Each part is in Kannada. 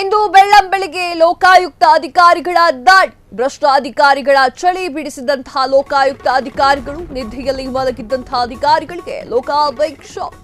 ಇಂದು ಬೆಳ್ಳಂಬೆಳಗ್ಗೆ ಲೋಕಾಯುಕ್ತ ಅಧಿಕಾರಿಗಳ ದಾಳಿ. ಭ್ರಷ್ಟ ಅಧಿಕಾರಿಗಳ ಚಳಿ ಬಿಡಿಸಿದಂತಹ ಲೋಕಾಯುಕ್ತ ಅಧಿಕಾರಿಗಳು, ನಿದ್ದೆಯಲ್ಲಿ ಮಲಗಿದ್ದಂತಹ ಅಧಿಕಾರಿಗಳಿಗೆ ಲೋಕಾಯುಕ್ತ ಶಾಕ್.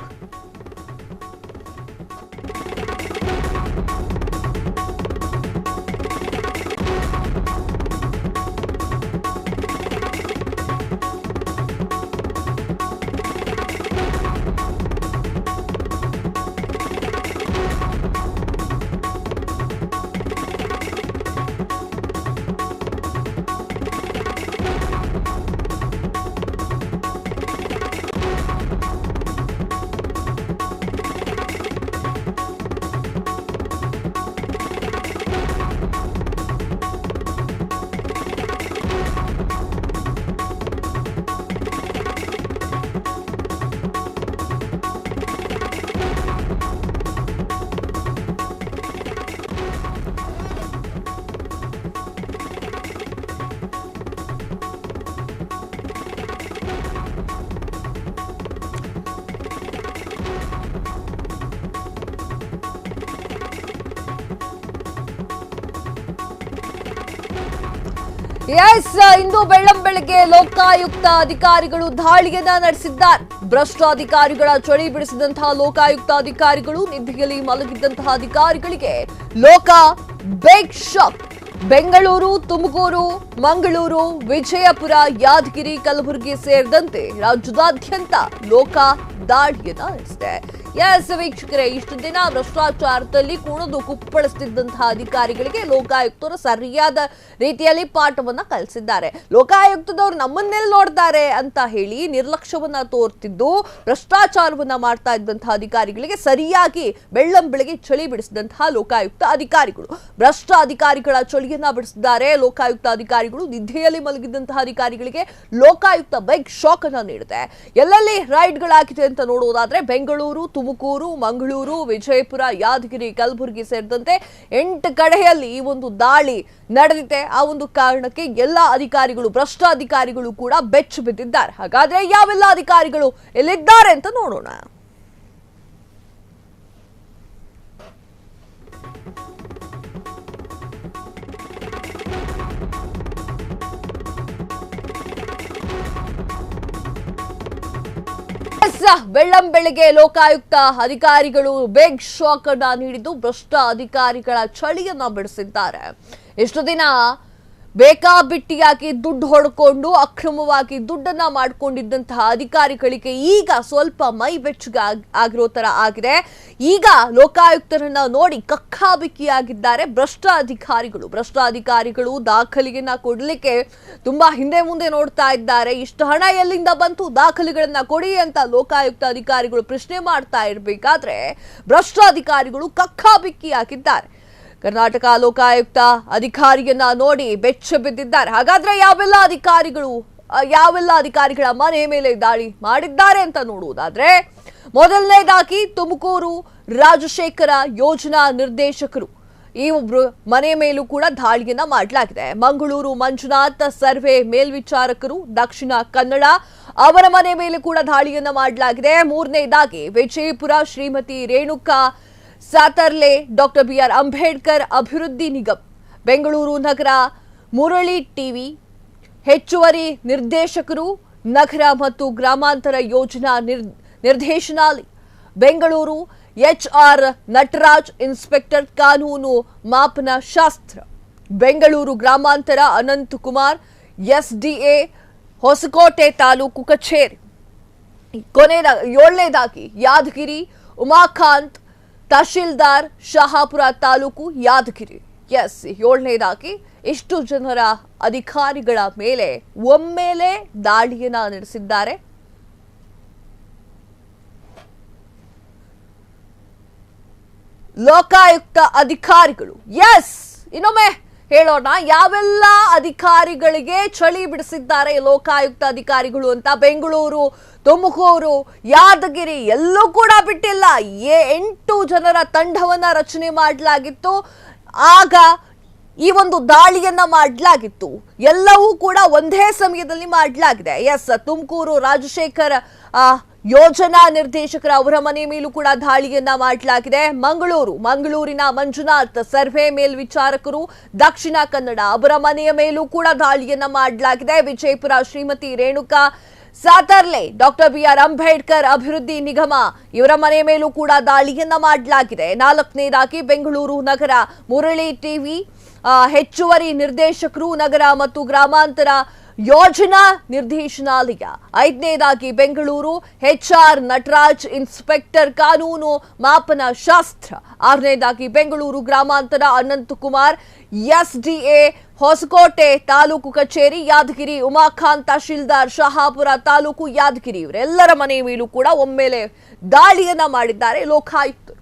ಇಂದು ಬೆಳ್ಳಂಬೆಳಗ್ಗೆ ಲೋಕಾಯುಕ್ತ ಅಧಿಕಾರಿಗಳು ದಾಳಿಯನ್ನ ನಡೆಸಿದ್ದಾರೆ. ಭ್ರಷ್ಟ ಅಧಿಕಾರಿಗಳ ಚಳಿ ಬಿಡಿಸಿದಂತಹ ಲೋಕಾಯುಕ್ತ ಅಧಿಕಾರಿಗಳು, ನಿದ್ದೆಯಲ್ಲಿ ಮಲಗಿದ್ದಂತಹ ಅಧಿಕಾರಿಗಳಿಗೆ ಬಿಗ್ ಶಾಕ್. ಬೆಂಗಳೂರು, ತುಮಕೂರು, ಮಂಗಳೂರು, ವಿಜಯಪುರ, ಯಾದಗಿರಿ, ಕಲಬುರಗಿ ಸೇರಿದಂತೆ ರಾಜ್ಯದಾದ್ಯಂತ ದಾಳಿಯನ್ನ ನಡೆಸಿದೆ. ವೀಕ್ಷಕರೇ, ಇಷ್ಟು ದಿನ ಭ್ರಷ್ಟಾಚಾರದಲ್ಲಿ ಕುಣಿದು ಕುಪ್ಪಳಿಸುತ್ತಿದ್ದಂತಹ ಅಧಿಕಾರಿಗಳಿಗೆ ಲೋಕಾಯುಕ್ತರು ಸರಿಯಾದ ರೀತಿಯಲ್ಲಿ ಪಾಠವನ್ನ ಕಲಿಸಿದ್ದಾರೆ. ಲೋಕಾಯುಕ್ತದವರು ನಮ್ಮನ್ನೆಲ್ಲ ನೋಡ್ತಾರೆ ಅಂತ ಹೇಳಿ ನಿರ್ಲಕ್ಷ್ಯವನ್ನ ತೋರ್ತಿದ್ದು ಭ್ರಷ್ಟಾಚಾರವನ್ನ ಮಾಡ್ತಾ ಇದ್ದಂತಹ ಅಧಿಕಾರಿಗಳಿಗೆ ಸರಿಯಾಗಿ ಬೆಳ್ಳಂಬೆಳಗ್ಗೆ ಚಳಿ ಬಿಡಿಸಿದಂತಹ ಲೋಕಾಯುಕ್ತ ಅಧಿಕಾರಿಗಳು. ಭ್ರಷ್ಟ ಅಧಿಕಾರಿಗಳ ಚಳಿಯನ್ನ ಬಿಡಿಸಿದ್ದಾರೆ ಲೋಕಾಯುಕ್ತ ಅಧಿಕಾರಿಗಳು. ನಿದ್ದೆಯಲ್ಲಿ ಮಲಗಿದ್ದಂತಹ ಅಧಿಕಾರಿಗಳಿಗೆ ಲೋಕಾಯುಕ್ತ ಬಿಗ್ ಶಾಕ್ ಅನ್ನ ನೀಡಿದೆ. ಎಲ್ಲೆಲ್ಲಿ ರೈಡ್ಗಳಾಗಿದೆ ಅಂತ ನೋಡೋದಾದ್ರೆ ಬೆಂಗಳೂರು, ತುಮಕೂರು, ಮಂಗಳೂರು, ವಿಜಯಪುರ, ಯಾದಗಿರಿ, ಕಲಬುರಗಿ ಸೇರಿದಂತೆ 8 ಕಡೆಯಲ್ಲಿ ಈ ಒಂದು ದಾಳಿ ನಡೆದಿದೆ. ಆ ಒಂದು ಕಾರಣಕ್ಕೆ ಎಲ್ಲ ಅಧಿಕಾರಿಗಳು, ಭ್ರಷ್ಟ ಅಧಿಕಾರಿಗಳು ಕೂಡ ಬೆಚ್ಚು ಬಿದ್ದಿದ್ದಾರೆ. ಹಾಗಾದ್ರೆ ಯಾವೆಲ್ಲ ಅಧಿಕಾರಿಗಳು ಎಲ್ಲಿದ್ದಾರೆ ಅಂತ ನೋಡೋಣ. ಬೆಳ್ಳಂಬೆಳಗ್ಗೆ ಲೋಕಾಯುಕ್ತ ಅಧಿಕಾರಿಗಳು ಬಿಗ್ ಶಾಕ್ ಅನ್ನ ನೀಡಿದ್ದು ಭ್ರಷ್ಟ ಅಧಿಕಾರಿಗಳ ಚಳಿಯನ್ನ ಬಿಡಿಸಿದ್ದಾರೆ. ಇಷ್ಟು ದಿನ ಬೇಕಾಬಿಟ್ಟಿಯಾಗಿ ದುಡ್ಡು ಹೊಡ್ಕೊಂಡು ಅಕ್ರಮವಾಗಿ ದುಡ್ಡನ್ನ ಮಾಡ್ಕೊಂಡಿದ್ದಂತಹ ಅಧಿಕಾರಿಗಳಿಗೆ ಈಗ ಸ್ವಲ್ಪ ಮೈ ಬೆಚ್ಚಗೆ ಆಗಿರೋ ತರ ಆಗಿದೆ. ಈಗ ಲೋಕಾಯುಕ್ತರನ್ನ ನೋಡಿ ಕಕ್ಕಾಬಿಕ್ಕಿಯಾಗಿದ್ದಾರೆ ಭ್ರಷ್ಟ ಅಧಿಕಾರಿಗಳು. ದಾಖಲೆಯನ್ನ ಕೊಡ್ಲಿಕ್ಕೆ ತುಂಬಾ ಹಿಂದೆ ಮುಂದೆ ನೋಡ್ತಾ ಇದ್ದಾರೆ. ಇಷ್ಟು ಹಣ ಎಲ್ಲಿಂದ ಬಂತು, ದಾಖಲೆಗಳನ್ನ ಕೊಡಿ ಅಂತ ಲೋಕಾಯುಕ್ತ ಅಧಿಕಾರಿಗಳು ಪ್ರಶ್ನೆ ಮಾಡ್ತಾ ಇರಬೇಕಾದ್ರೆ ಭ್ರಷ್ಟ ಅಧಿಕಾರಿಗಳು ಕಕ್ಕಾಬಿಕ್ಕಿಯಾಗಿದ್ದಾರೆ. ಕರ್ನಾಟಕ ಲೋಕಾಯುಕ್ತ ಅಧಿಕಾರಿಯನ್ನ ನೋಡಿ ಬೆಚ್ಚ ಬಿದ್ದಿದ್ದಾರೆ. ಹಾಗಾದ್ರೆ ಯಾವೆಲ್ಲ ಅಧಿಕಾರಿಗಳ ಮನೆ ಮೇಲೆ ದಾಳಿ ಮಾಡಿದ್ದಾರೆ ಅಂತ ನೋಡುವುದಾದ್ರೆ, ಮೊದಲನೇದಾಗಿ ತುಮಕೂರು ರಾಜಶೇಖರ ಯೋಜನಾ ನಿರ್ದೇಶಕರು, ಈ ಒಬ್ರು ಮನೆ ಮೇಲೂ ಕೂಡ ದಾಳಿಯನ್ನ ಮಾಡಲಾಗಿದೆ. ಮಂಗಳೂರು ಮಂಜುನಾಥ್ ಸರ್ವೆ ಮೇಲ್ವಿಚಾರಕರು, ದಕ್ಷಿಣ ಕನ್ನಡ, ಅವರ ಮನೆ ಮೇಲೆ ಕೂಡ ದಾಳಿಯನ್ನ ಮಾಡಲಾಗಿದೆ. ಮೂರನೇದಾಗಿ ವಿಜಯಪುರ ಶ್ರೀಮತಿ ರೇಣುಕಾ ಸಾತರ್ಲೆ, ಡಾಕ್ಟರ್ BR ಅಂಬೇಡ್ಕರ್ ಅಭಿವೃದ್ಧಿ ನಿಗಮ್, ಬೆಂಗಳೂರು ನಗರ ಮುರಳಿ ಟಿವಿ ಹೆಚ್ಚುವರಿ ನಿರ್ದೇಶಕರು, ನಗರ ಮತ್ತು ಗ್ರಾಮಾಂತರ ಯೋಜನಾ ನಿರ್ದೇಶನಾಲಯ, ಬೆಂಗಳೂರು HR ನಟರಾಜ್ ಇನ್ಸ್ಪೆಕ್ಟರ್ ಕಾನೂನು ಮಾಪನ ಶಾಸ್ತ್ರ, ಬೆಂಗಳೂರು ಗ್ರಾಮಾಂತರ ಅನಂತ್ ಕುಮಾರ್ SDA ಹೊಸಕೋಟೆ ತಾಲೂಕು ಕಚೇರಿ. ಏಳನೇದಾಗಿ ಯಾದಗಿರಿ ಉಮಾಕಾಂತ್ ತಹಶೀಲ್ದಾರ್ ಶಹಾಪುರ ತಾಲೂಕು ಯಾದಗಿರಿ. ಏಳನೇದಾಗಿ ಇಷ್ಟು ಜನರ ಅಧಿಕಾರಿಗಳ ಮೇಲೆ ಒಮ್ಮೆಲೆ ದಾಳಿಯನ್ನ ನಡೆಸಿದ್ದಾರೆ. ಲೋಕಾಯುಕ್ತ ಅಧಿಕಾರಿಗಳು. ಇನ್ನೊಮ್ಮೆ ಹೇಳೋಣ, ಯಾವೆಲ್ಲ ಅಧಿಕಾರಿಗಳಿಗೆ ಚಳಿ ಬಿಡಿಸಿದ್ದಾರೆ ಲೋಕಾಯುಕ್ತ ಅಧಿಕಾರಿಗಳು ಅಂತ. ಬೆಂಗಳೂರು, ತುಮಕೂರು, ಯಾದಗಿರಿ ಎಲ್ಲೂ ಕೂಡ ಬಿಟ್ಟಿಲ್ಲ. 8 ಜನರ ತಂಡವನ್ನ ರಚನೆ ಮಾಡಲಾಗಿತ್ತು. ಆಗ ಈ ಒಂದು ದಾಳಿಯನ್ನ ಮಾಡಲಾಗಿತ್ತು. ಎಲ್ಲವೂ ಕೂಡ ಒಂದೇ ಸಮಯದಲ್ಲಿ ಮಾಡಲಾಗಿದೆ. ತುಮಕೂರು ರಾಜಶೇಖರ ಯೋಜನಾ ನಿರ್ದೇಶಕರ ಅವರ ಮನೆ ಮೇಲೂ ಕೂಡ ದಾಳಿಯನ್ನ ಮಾಡಲಾಗಿದೆ. ಮಂಗಳೂರಿನ ಮಂಜುನಾಥ್ ಸರ್ವೆ ಮೇಲ್ವಿಚಾರಕರು ದಕ್ಷಿಣ ಕನ್ನಡ ಅವರ ಮನೆಯ ಮೇಲೂ ಕೂಡ ದಾಳಿಯನ್ನ ಮಾಡಲಾಗಿದೆ. ವಿಜಯಪುರ ಶ್ರೀಮತಿ ರೇಣುಕಾ ಸಾತರ್ಲೆ ಡಾಕ್ಟರ್ BR ಅಂಬೇಡ್ಕರ್ ಅಭಿವೃದ್ಧಿ ನಿಗಮ ಇವರ ಮನೆ ಮೇಲೂ ಕೂಡ ದಾಳಿಯನ್ನ ಮಾಡಲಾಗಿದೆ. ನಾಲ್ಕನೇದಾಗಿ ಬೆಂಗಳೂರು ನಗರ ಮುರಳಿ ಟಿವಿ ಹೆಚ್ಚುವರಿ ನಿರ್ದೇಶಕರು ನಗರ ಮತ್ತು ಗ್ರಾಮಾಂತರ ಯೋಜನಾ ನಿರ್ದೇಶನಾಲಯ. ಐದನೇದಾಗಿ ಬೆಂಗಳೂರು HR ನಟರಾಜ್ ಇನ್ಸ್ಪೆಕ್ಟರ್ ಕಾನೂನು ಮಾಪನ ಶಾಸ್ತ್ರ. ಆರನೇದಾಗಿ ಬೆಂಗಳೂರು ಗ್ರಾಮಾಂತರ ಅನಂತಕುಮಾರ್ SDA ಹೊಸಕೋಟೆ ತಾಲೂಕು ಕಚೇರಿ ಯಾದಗಿರಿ. ಉಮಾಖಾನ್ ತಹಶೀಲ್ದಾರ್ ಶಹಾಪುರ ತಾಲೂಕು ಯಾದಗಿರಿ. ಇವರೆಲ್ಲರ ಮನೆ ಮೇಲೂ ಕೂಡ ಒಮ್ಮೆಲೆ ದಾಳಿಯನ್ನ ಮಾಡಿದ್ದಾರೆ ಲೋಕಾಯುಕ್ತರು.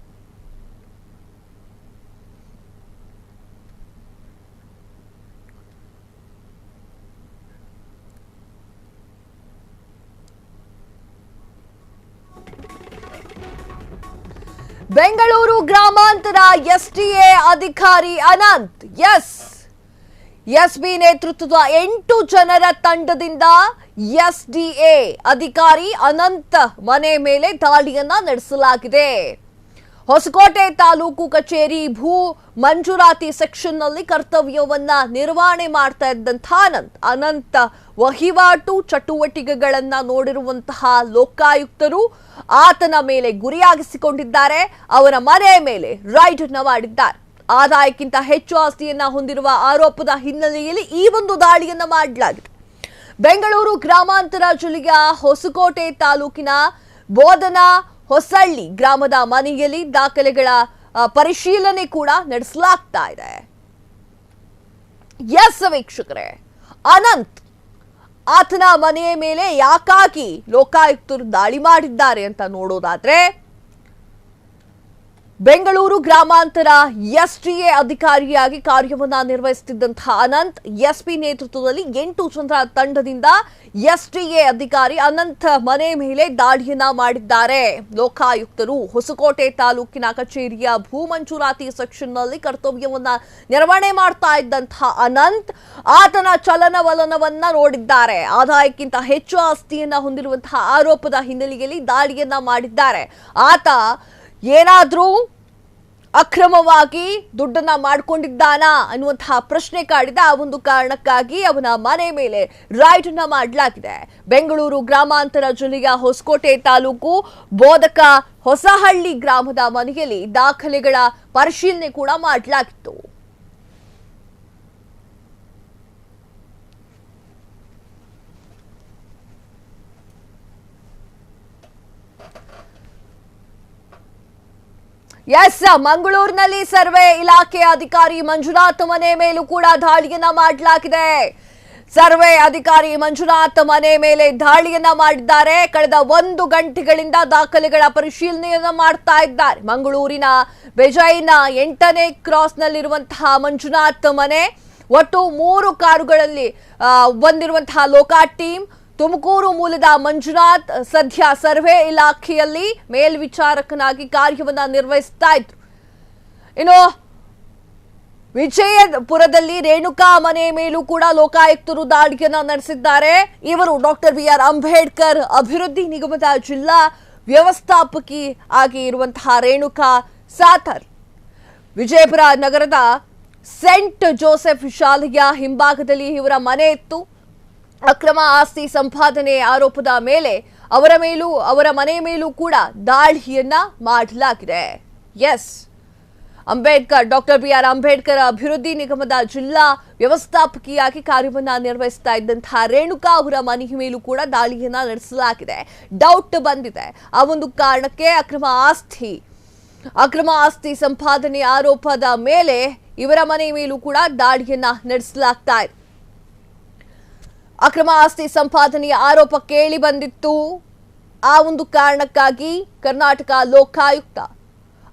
ಬೆಂಗಳೂರು ಗ್ರಾಮಾಂತರ SDA ಅಧಿಕಾರಿ ಅನಂತ್ SB ನೇತೃತ್ವದ 8 ಜನರ ತಂಡದಿಂದ SDA ಅಧಿಕಾರಿ ಅನಂತ್ ಮನೆ ಮೇಲೆ ದಾಳಿಯನ್ನ ನಡೆಸಲಾಗಿದೆ. ಹೊಸಕೋಟೆ ತಾಲೂಕು ಕಚೇರಿ ಭೂ ಮಂಜೂರಾತಿ ಸೆಕ್ಷನ್ ನಲ್ಲಿ ಕರ್ತವ್ಯವನ್ನ ನಿರ್ವಹಣೆ ಮಾಡ್ತಾ ಇದ್ದಂಥ ಅನಂತ್ ವಹಿವಾಟು ಚಟುವಟಿಕೆಗಳನ್ನ ನೋಡಿರುವಂತಹ ಲೋಕಾಯುಕ್ತರು ಆತನ ಮೇಲೆ ಗುರಿಯಾಗಿಸಿಕೊಂಡಿದ್ದಾರೆ. ಅವರ ಮನೆ ಮೇಲೆ ರೈಡ್ ಅನ್ನ ಮಾಡಿದ್ದಾರೆ. ಆದಾಯಕ್ಕಿಂತ ಹೆಚ್ಚು ಆಸ್ತಿಯನ್ನ ಹೊಂದಿರುವ ಆರೋಪದ ಹಿನ್ನೆಲೆಯಲ್ಲಿ ಈ ಒಂದು ದಾಳಿಯನ್ನ ಮಾಡಲಾಗಿದೆ. ಬೆಂಗಳೂರು ಗ್ರಾಮಾಂತರ ಜಿಲ್ಲೆಯ ಹೊಸಕೋಟೆ ತಾಲೂಕಿನ ಬೋಧನಾ ಹೊಸಳ್ಳಿ ಗ್ರಾಮದ ಮನೆಯಲ್ಲಿ ದಾಖಲೆಗಳ ಪರಿಶೀಲನೆ ಕೂಡ ನಡೆಸಲಾಗ್ತಾ ಇದೆ. ವೀಕ್ಷಕರೇ, ಅನಂತ್ ಆತನ ಮನೆಯ ಮೇಲೆ ಯಾಕಾಗಿ ಲೋಕಾಯುಕ್ತರು ದಾಳಿ ಮಾಡಿದ್ದಾರೆ ಅಂತ ನೋಡೋದಾದ್ರೆ, ಬೆಂಗಳೂರು ಗ್ರಾಮಾಂತರ SDA ಅಧಿಕಾರಿಯಾಗಿ ಕಾರ್ಯವನ್ನ ನಿರ್ವಹಿಸುತ್ತಿದ್ದಂತಹ ಅನಂತ್ SB ನೇತೃತ್ವದಲ್ಲಿ 8 ಜನರ ತಂಡದಿಂದ SDA ಅಧಿಕಾರಿ ಅನಂತ್ ಮನೆ ಮೇಲೆ ದಾಳಿಯನ್ನ ಮಾಡಿದ್ದಾರೆ. ಲೋಕಾಯುಕ್ತರು ಹೊಸಕೋಟೆ ತಾಲೂಕಿನ ಕಚೇರಿಯ ಭೂ ಮಂಜೂರಾತಿ ಸೆಕ್ಷನ್ ನಲ್ಲಿ ಕರ್ತವ್ಯವನ್ನ ನಿರ್ವಹಣೆ ಮಾಡ್ತಾ ಇದ್ದಂತಹ ಅನಂತ್ ಆತನ ಚಲನವಲನವನ್ನ ನೋಡಿದ್ದಾರೆ. ಆದಾಯಕ್ಕಿಂತ ಹೆಚ್ಚು ಆಸ್ತಿಯನ್ನ ಹೊಂದಿರುವಂತಹ ಆರೋಪದ ಹಿನ್ನೆಲೆಯಲ್ಲಿ ದಾಳಿಯನ್ನ ಮಾಡಿದ್ದಾರೆ. ಆತ ಏನಾದ್ರೂ ಅಕ್ರಮವಾಗಿ ದುಡ್ಡನ್ನ ಮಾಡ್ಕೊಂಡಿದ್ದಾನಾ ಅನ್ನುವಂತಹ ಪ್ರಶ್ನೆ ಕಾಡಿದ. ಆ ಒಂದು ಕಾರಣಕ್ಕಾಗಿ ಅವನ ಮನೆ ಮೇಲೆ ರೈಡ್ ಅನ್ನ ಮಾಡಲಾಗಿದೆ. ಬೆಂಗಳೂರು ಗ್ರಾಮಾಂತರ ಜಿಲ್ಲೆಯ ಹೊಸಕೋಟೆ ತಾಲೂಕು ಬೋಧಕ ಹೊಸಹಳ್ಳಿ ಗ್ರಾಮದ ಮನೆಯಲ್ಲಿ ದಾಖಲೆಗಳ ಪರಿಶೀಲನೆ ಕೂಡ ಮಾಡಲಾಗಿತ್ತು. ಮಂಗಳೂರಿನಲ್ಲಿ ಸರ್ವೆ ಇಲಾಖೆ ಅಧಿಕಾರಿ ಮಂಜುನಾಥ್ ಮನೆ ಮೇಲೂ ಕೂಡ ದಾಳಿಯನ್ನ ಮಾಡಲಾಗಿದೆ. ಸರ್ವೆ ಅಧಿಕಾರಿ ಮಂಜುನಾಥ್ ಮನೆ ಮೇಲೆ ದಾಳಿಯನ್ನ ಮಾಡಿದ್ದಾರೆ. ಕಳೆದ 1 ಗಂಟೆಗಳಿಂದ ದಾಖಲೆಗಳ ಪರಿಶೀಲನೆಯನ್ನ ಮಾಡ್ತಾ ಇದ್ದಾರೆ. ಮಂಗಳೂರಿನ ಬೆಜೈನ 8ನೇ ಕ್ರಾಸ್ನಲ್ಲಿರುವಂತಹ ಮಂಜುನಾಥ್ ಮನೆ. ಒಟ್ಟು 3 ಕಾರುಗಳಲ್ಲಿ ಬಂದಿರುವಂತಹ ಲೋಕಾ ಟೀಮ್. ತುಮಕೂರು ಮೂಲದ ಮಂಜುನಾಥ್ ಸದ್ಯ ಸರ್ವೆ ಇಲಾಖೆಯಲ್ಲಿ ಮೇಲ್ವಿಚಾರಕನಾಗಿ ಕಾರ್ಯವನ್ನ ನಿರ್ವಹಿಸ್ತಾ ಇದ್ರು. ಇನ್ನು ವಿಜಯಪುರದಲ್ಲಿ ರೇಣುಕಾ ಮನೆ ಮೇಲೂ ಕೂಡ ಲೋಕಾಯುಕ್ತರು ದಾಳಿಯನ್ನ ನಡೆಸಿದ್ದಾರೆ. ಇವರು ಡಾಕ್ಟರ್ BR ಅಂಬೇಡ್ಕರ್ ಅಭಿವೃದ್ಧಿ ನಿಗಮದ ಜಿಲ್ಲಾ ವ್ಯವಸ್ಥಾಪಕಿ ಆಗಿ ಇರುವಂತಹ ರೇಣುಕಾ ಸಾತರ್. ವಿಜಯಪುರ ನಗರದ ಸೆಂಟ್ ಜೋಸೆಫ್ ಶಾಲೆಯ ಹಿಂಭಾಗದಲ್ಲಿ ಇವರ ಮನೆ ಇತ್ತು. ಅಕ್ರಮ ಆಸ್ತಿ ಸಂಪಾದನೆ ಆರೋಪದ ಮೇಲೆ ಅವರ ಮನೆ ಮೇಲೂ ಕೂಡ ದಾಳಿಯನ್ನ ಮಾಡಲಾಗಿದೆ. ಡಾಕ್ಟರ್ BR ಅಂಬೇಡ್ಕರ್ ಅಭಿವೃದ್ಧಿ ನಿಗಮದ ಜಿಲ್ಲಾ ವ್ಯವಸ್ಥಾಪಕಿಯಾಗಿ ಕಾರ್ಯವನ್ನ ನಿರ್ವಹಿಸ್ತಾ ಇದ್ದಂತಹ ರೇಣುಕಾ ಅವರ ಮನೆ ಮೇಲೂ ಕೂಡ ದಾಳಿಯನ್ನ ನಡೆಸಲಾಗಿದೆ. ಡೌಟ್ ಬಂದಿದೆ. ಆ ಒಂದು ಕಾರಣಕ್ಕೆ ಅಕ್ರಮ ಆಸ್ತಿ ಸಂಪಾದನೆ ಆರೋಪದ ಮೇಲೆ ಇವರ ಮನೆ ಮೇಲೂ ಕೂಡ ದಾಳಿಯನ್ನ ನಡೆಸಲಾಗ್ತಾ ಇದೆ. ಅಕ್ರಮ ಆಸ್ತಿ ಸಂಪಾದನೆಯ ಆರೋಪ ಕೇಳಿ ಬಂದಿತ್ತು. ಆ ಒಂದು ಕಾರಣಕ್ಕಾಗಿ ಕರ್ನಾಟಕ ಲೋಕಾಯುಕ್ತ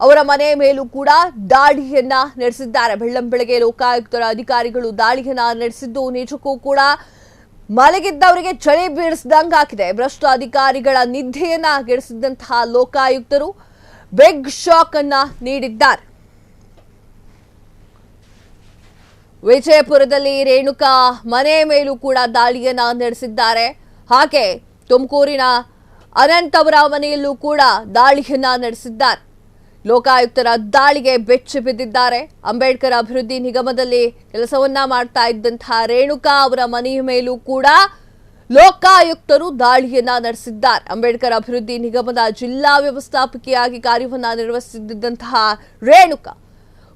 ಅವರ ಮನೆ ಮೇಲೂ ಕೂಡ ದಾಳಿಯನ್ನ ನಡೆಸಿದ್ದಾರೆ. ಬೆಳ್ಳಂಬೆಳಗ್ಗೆ ಲೋಕಾಯುಕ್ತರ ಅಧಿಕಾರಿಗಳು ದಾಳಿಯನ್ನ ನಡೆಸಿದ್ದು ನಿಜಕ್ಕೂ ಕೂಡ ಮಲಗಿದ್ದವರಿಗೆ ಚಳಿ ಬೀಳಿಸಿದಂಗಾಗಿದೆ. ಭ್ರಷ್ಟ ಅಧಿಕಾರಿಗಳ ನಿದ್ದೆಯನ್ನ ಗೆಡಿಸಿದಂತಹ ಲೋಕಾಯುಕ್ತರು ಬಿಗ್ ಶಾಕ್ ಅನ್ನ ನೀಡಿದ್ದಾರೆ. ವಿಜಯಪುರದಲ್ಲಿ ರೇಣುಕಾ ಮನೆ ಮೇಲೂ ಕೂಡ ದಾಳಿಯನ್ನ ನಡೆಸಿದ್ದಾರೆ. ಹಾಗೆ ತುಮಕೂರಿನ ಅನಂತ್ ಅವರ ಮನೆಯಲ್ಲೂ ಕೂಡ ದಾಳಿಯನ್ನ ನಡೆಸಿದ್ದಾರೆ. ಲೋಕಾಯುಕ್ತರ ದಾಳಿಗೆ ಬೆಚ್ಚಿ ಬಿದ್ದಿದ್ದಾರೆ. ಅಂಬೇಡ್ಕರ್ ಅಭಿವೃದ್ಧಿ ನಿಗಮದಲ್ಲಿ ಕೆಲಸವನ್ನ ಮಾಡ್ತಾ ಇದ್ದಂತಹ ರೇಣುಕಾ ಅವರ ಮನೆಯ ಮೇಲೂ ಕೂಡ ಲೋಕಾಯುಕ್ತರು ದಾಳಿಯನ್ನ ನಡೆಸಿದ್ದಾರೆ. ಅಂಬೇಡ್ಕರ್ ಅಭಿವೃದ್ಧಿ ನಿಗಮದ ಜಿಲ್ಲಾ ವ್ಯವಸ್ಥಾಪಕಿಯಾಗಿ ಕಾರ್ಯವನ್ನ ನಿರ್ವಹಿಸುತ್ತಿದ್ದಂತಹ ರೇಣುಕಾ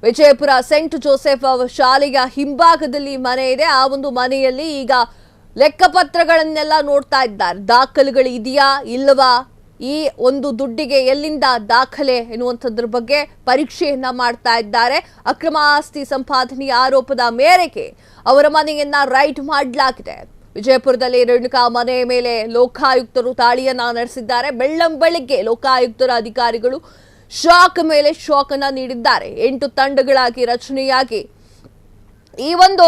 ವಿಜಯಪುರ ಸೆಂಟ್ ಜೋಸೆಫ್ ಶಾಲೆಯ ಹಿಂಭಾಗದಲ್ಲಿ ಮನೆ ಇದೆ. ಆ ಒಂದು ಮನೆಯಲ್ಲಿ ಈಗ ಲೆಕ್ಕಪತ್ರಗಳನ್ನೆಲ್ಲ ನೋಡ್ತಾ ಇದ್ದಾರೆ. ದಾಖಲೆಗಳು ಇದೆಯಾ ಇಲ್ಲವಾ, ಈ ಒಂದು ದುಡ್ಡಿಗೆ ಎಲ್ಲಿಂದ ದಾಖಲೆ ಎನ್ನುವಂಥದ್ರ ಬಗ್ಗೆ ಪರೀಕ್ಷೆಯನ್ನ ಮಾಡ್ತಾ ಇದ್ದಾರೆ. ಅಕ್ರಮ ಆಸ್ತಿ ಸಂಪಾದನೆಯ ಆರೋಪದ ಮೇರೆಗೆ ಅವರ ಮನೆಯನ್ನ ರೈಡ್ ಮಾಡಲಾಗಿದೆ. ವಿಜಯಪುರದಲ್ಲಿ ರೇಣುಕಾ ಮನೆ ಮೇಲೆ ಲೋಕಾಯುಕ್ತರು ದಾಳಿಯನ್ನ ನಡೆಸಿದ್ದಾರೆ. ಬೆಳ್ಳಂಬೆಳಗ್ಗೆ ಲೋಕಾಯುಕ್ತರ ಅಧಿಕಾರಿಗಳು ಶಾಕ್ ಮೇಲೆ ಶಾಕ್ ಅನ್ನ ನೀಡಿದ್ದಾರೆ. 8 ತಂಡಗಳಾಗಿ ರಚನೆಯಾಗಿ ಈ ಒಂದು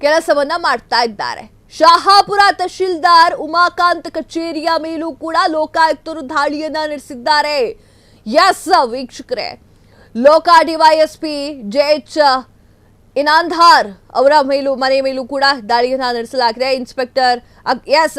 ಕೆಲಸವನ್ನ ಮಾಡ್ತಾ ಇದ್ದಾರೆ. ಶಹಾಪುರ ತಹಶೀಲ್ದಾರ್ ಉಮಾಕಾಂತ್ ಕಚೇರಿಯ ಮೇಲೂ ಕೂಡ ಲೋಕಾಯುಕ್ತರು ದಾಳಿಯನ್ನ ನಡೆಸಿದ್ದಾರೆ. ಎಸ್ ವೀಕ್ಷಕರೇ, ಲೋಕ ಡಿವೈಎಸ್ಪಿ ಜೆಎಚ್ ಇನಾಂಧಾರ್ ಅವರ ಮನೆ ಮೇಲೂ ಕೂಡ ದಾಳಿಯನ್ನ ನಡೆಸಲಾಗಿದೆ. ಇನ್ಸ್ಪೆಕ್ಟರ್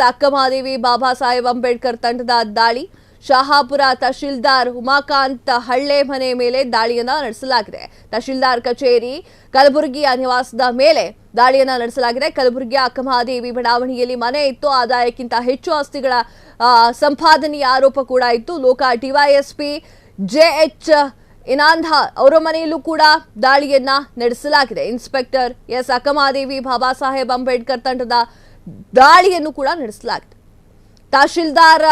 ಅಕ್ಕಮಹಾದೇವಿ ಬಾಬಾ ಸಾಹೇಬ್ ಅಂಬೇಡ್ಕರ್ ತಂಡದ ದಾಳಿ. ಶಹಾಪುರ ತಹಶೀಲ್ದಾರ್ ಉಮಾಕಾಂತ್ ಹಳ್ಳೆ ಮನೆ ಮೇಲೆ ದಾಳಿಯನ್ನ ನಡೆಸಲಾಗಿದೆ. ತಹಶೀಲ್ದಾರ್ ಕಚೇರಿ ಕಲಬುರಗಿಯ ನಿವಾಸದ ಮೇಲೆ ದಾಳಿಯನ್ನ ನಡೆಸಲಾಗಿದೆ. ಕಲಬುರಗಿಯ ಅಕ್ಕಮಹಾದೇವಿ ಬಡಾವಣೆಯಲ್ಲಿ ಮನೆ ಇತ್ತು. ಆದಾಯಕ್ಕಿಂತ ಹೆಚ್ಚು ಆಸ್ತಿಗಳ ಸಂಪಾದನೆಯ ಆರೋಪ ಕೂಡ ಇತ್ತು. ಲೋಕ ಡಿವೈಎಸ್ಪಿ ಜೆಎಚ್ ಇನಾಂಧಾರ್ ಅವರ ಮನೆಯಲ್ಲೂ ಕೂಡ ದಾಳಿಯನ್ನ ನಡೆಸಲಾಗಿದೆ. ಇನ್ಸ್ಪೆಕ್ಟರ್ ಅಕ್ಕಮಹಾದೇವಿ ಬಾಬಾ ಸಾಹೇಬ್ ಅಂಬೇಡ್ಕರ್ ತಂಡದ ದಾಳಿಯನ್ನು ಕೂಡ ನಡೆಸಲಾಗಿದೆ. ತಹಶೀಲ್ದಾರ್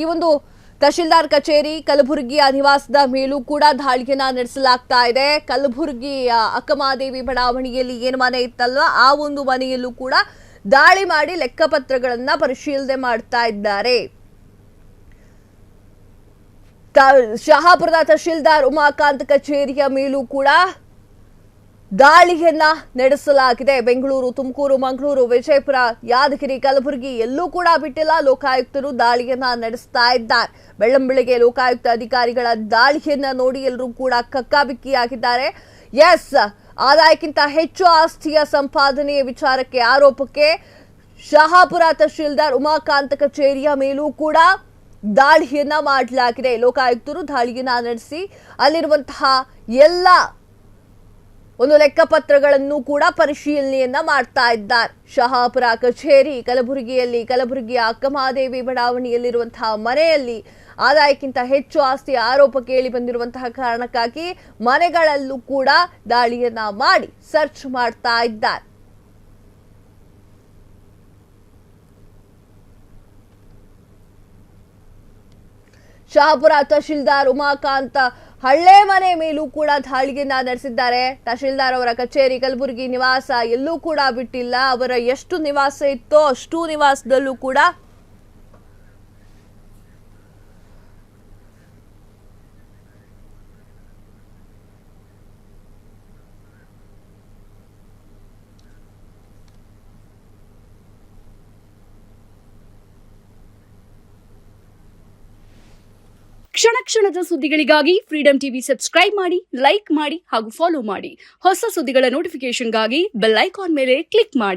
ಈ ಒಂದು ತಹಶೀಲ್ದಾರ್ ಕಚೇರಿ ಕಲಬುರಗಿಯ ನಿವಾಸದ ಮೇಲೂ ಕೂಡ ದಾಳಿಯನ್ನ ನಡೆಸಲಾಗ್ತಾ ಇದೆ. ಕಲಬುರಗಿಯ ಅಕ್ಕಮಹಾದೇವಿ ಬಡಾವಣೆಯಲ್ಲಿ ಏನು ಮನೆ ಇತ್ತಲ್ವ, ಆ ಒಂದು ಮನೆಯಲ್ಲೂ ಕೂಡ ದಾಳಿ ಮಾಡಿ ಲೆಕ್ಕಪತ್ರಗಳನ್ನ ಪರಿಶೀಲನೆ ಮಾಡ್ತಾ ಇದ್ದಾರೆ. ಶಹಾಪುರದ ತಹಶೀಲ್ದಾರ್ ಉಮಾಕಾಂತ್ ಕಚೇರಿಯ ಮೇಲೂ ಕೂಡ ದಾಳಿಯನ್ನ ನಡೆಸಲಾಗಿದೆ. ಬೆಂಗಳೂರು, ತುಮಕೂರು, ಮಂಗಳೂರು, ವಿಜಯಪುರ, ಯಾದಗಿರಿ, ಕಲಬುರಗಿ ಎಲ್ಲೂ ಕೂಡ ಬಿಟ್ಟಿಲ್ಲ. ಲೋಕಾಯುಕ್ತರು ದಾಳಿಯನ್ನ ನಡೆಸ್ತಾ ಇದ್ದಾರೆ. ಬೆಳ್ಳಂಬೆಳಗ್ಗೆ ಲೋಕಾಯುಕ್ತ ಅಧಿಕಾರಿಗಳ ದಾಳಿಯನ್ನ ನೋಡಿ ಎಲ್ಲರೂ ಕೂಡ ಕಕ್ಕಾಬಿಕ್ಕಿಯಾಗಿದ್ದಾರೆ. ಆದಾಯಕ್ಕಿಂತ ಹೆಚ್ಚು ಆಸ್ತಿಯ ಸಂಪಾದನೆಯ ವಿಚಾರಕ್ಕೆ ಆರೋಪಕ್ಕೆ ಶಹಾಪುರ ತಹಶೀಲ್ದಾರ್ ಉಮಾಕಾಂತ್ ಕಚೇರಿಯ ಮೇಲೂ ಕೂಡ ದಾಳಿಯನ್ನ ಮಾಡಲಾಗಿದೆ. ಲೋಕಾಯುಕ್ತರು ದಾಳಿಯನ್ನ ನಡೆಸಿ ಅಲ್ಲಿರುವಂತಹ ಎಲ್ಲ ಒಂದು ಲೆಕ್ಕಪತ್ರಗಳನ್ನು ಕೂಡ ಪರಿಶೀಲನೆಯನ್ನ ಮಾಡ್ತಾ ಇದ್ದಾರೆ. ಶಹಾಪುರ ಕಚೇರಿ ಕಲಬುರಗಿಯ ಅಕ್ಕಮಹಾದೇವಿ ಬಡಾವಣೆಯಲ್ಲಿರುವಂತಹ ಮನೆಯಲ್ಲಿ ಆದಾಯಕ್ಕಿಂತ ಹೆಚ್ಚು ಆಸ್ತಿಯ ಆರೋಪ ಕೇಳಿ ಬಂದಿರುವಂತಹ ಕಾರಣಕ್ಕಾಗಿ ಮನೆಗಳಲ್ಲೂ ಕೂಡ ದಾಳಿಯನ್ನ ಮಾಡಿ ಸರ್ಚ್ ಮಾಡ್ತಾ ಇದ್ದಾರೆ. ಶಹಾಪುರ ತಹಶೀಲ್ದಾರ್ ಉಮಾಕಾಂತ್ ಹಳ್ಳೆ ಮನೆ ಮೇಲೂ ಕೂಡ ದಾಳಿಯನ್ನ ನಡೆಸಿದ್ದಾರೆ. ತಹಶೀಲ್ದಾರ್ ಅವರ ಕಚೇರಿ ಕಲಬುರಗಿ ನಿವಾಸ ಎಲ್ಲೂ ಕೂಡ ಬಿಟ್ಟಿಲ್ಲ. ಅವರ ಎಷ್ಟು ನಿವಾಸ ಇತ್ತೋ ಅಷ್ಟು ನಿವಾಸದಲ್ಲೂ ಕೂಡ ಕ್ಷಣ ಕ್ಷಣದ ಸುದ್ದಿಗಳಿಗಾಗಿ ಫ್ರೀಡಂ ಟಿವಿ ಸಬ್ಸ್ಕ್ರೈಬ್ ಮಾಡಿ, ಲೈಕ್ ಮಾಡಿ ಹಾಗೂ ಫಾಲೋ ಮಾಡಿ. ಹೊಸ ಸುದ್ದಿಗಳ ನೋಟಿಫಿಕೇಶನ್ಗಾಗಿ ಬೆಲ್ ಐಕಾನ್ ಮೇಲೆ ಕ್ಲಿಕ್ ಮಾಡಿ.